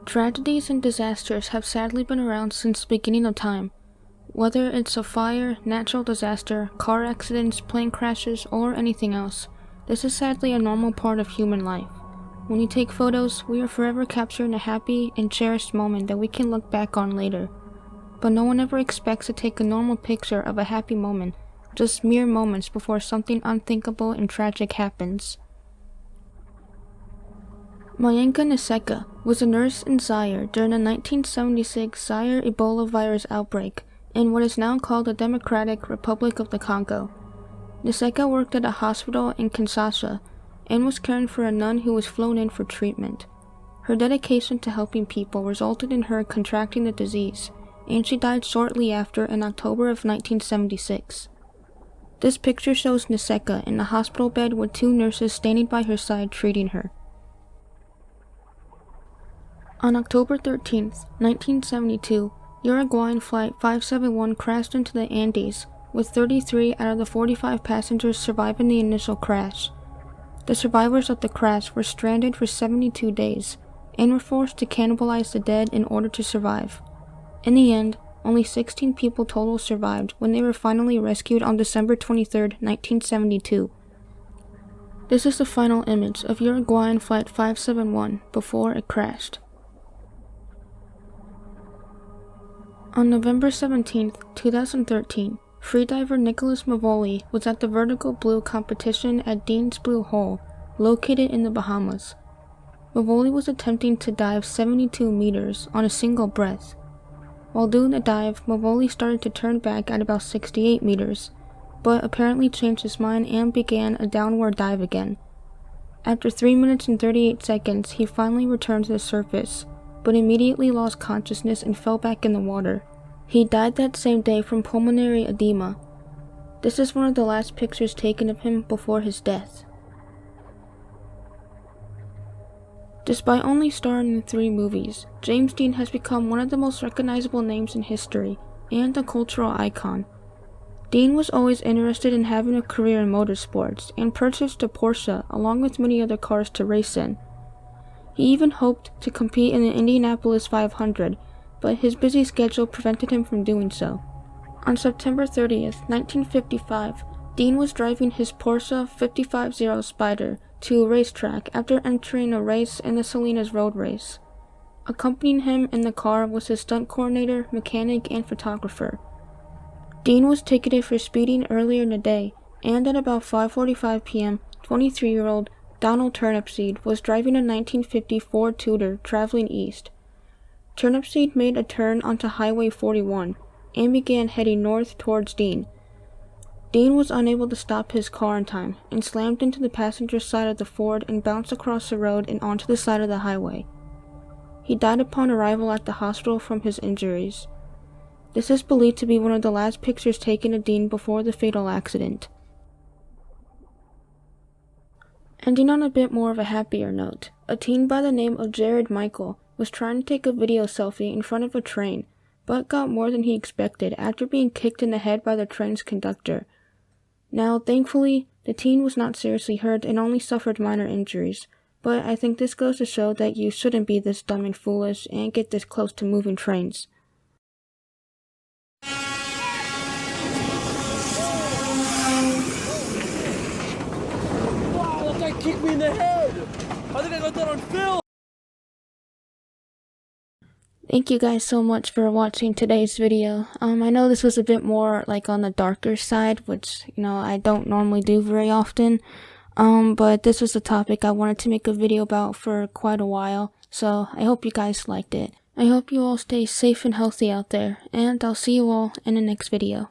Tragedies and disasters have sadly been around since the beginning of time. Whether it's a fire, natural disaster, car accidents, plane crashes, or anything else, this is sadly a normal part of human life. When we take photos, we are forever capturing a happy and cherished moment that we can look back on later. But no one ever expects to take a normal picture of a happy moment, just mere moments before something unthinkable and tragic happens. Mayenka Niseka was a nurse in Zaire during the 1976 Zaire Ebola virus outbreak in what is now called the Democratic Republic of the Congo. Niseka worked at a hospital in Kinshasa and was caring for a nun who was flown in for treatment. Her dedication to helping people resulted in her contracting the disease, and she died shortly after in October of 1976. This picture shows Niseka in a hospital bed with two nurses standing by her side treating her. On October 13, 1972, Uruguayan Flight 571 crashed into the Andes, with 33 out of the 45 passengers surviving the initial crash. The survivors of the crash were stranded for 72 days, and were forced to cannibalize the dead in order to survive. In the end, only 16 people total survived when they were finally rescued on December 23, 1972. This is the final image of Uruguayan Flight 571 before it crashed. On November 17, 2013, freediver Nicholas Mavali was at the vertical blue competition at Dean's Blue Hole, located in the Bahamas. Mavali was attempting to dive 72 meters on a single breath. While doing the dive, Mavali started to turn back at about 68 meters, but apparently changed his mind and began a downward dive again. After 3 minutes and 38 seconds, he finally returned to the surface, but immediately lost consciousness and fell back in the water. He died that same day from pulmonary edema. This is one of the last pictures taken of him before his death. Despite only starring in 3 movies, James Dean has become one of the most recognizable names in history, and a cultural icon. Dean was always interested in having a career in motorsports, and purchased a Porsche along with many other cars to race in. He even hoped to compete in the Indianapolis 500, but his busy schedule prevented him from doing so. On September 30th, 1955, Dean was driving his Porsche 550 Spider to a racetrack after entering a race in the Salinas Road Race. Accompanying him in the car was his stunt coordinator, mechanic, and photographer. Dean was ticketed for speeding earlier in the day, and at about 5:45 p.m., 23-year-old Donald Turnipseed was driving a 1950 Ford Tudor traveling east. Turnipseed made a turn onto Highway 41 and began heading north towards Dean. Dean was unable to stop his car in time and slammed into the passenger side of the Ford and bounced across the road and onto the side of the highway. He died upon arrival at the hospital from his injuries. This is believed to be one of the last pictures taken of Dean before the fatal accident. Ending on a bit more of a happier note, a teen by the name of Jared Michael was trying to take a video selfie in front of a train, but got more than he expected after being kicked in the head by the train's conductor. Now, thankfully, the teen was not seriously hurt and only suffered minor injuries, but I think this goes to show that you shouldn't be this dumb and foolish and get this close to moving trains. Kicked me in the head! I think I got that on film! Thank you guys so much for watching today's video. I know this was a bit more like on the darker side, which, I don't normally do very often. But this was a topic I wanted to make a video about for quite a while, so I hope you guys liked it. I hope you all stay safe and healthy out there, and I'll see you all in the next video.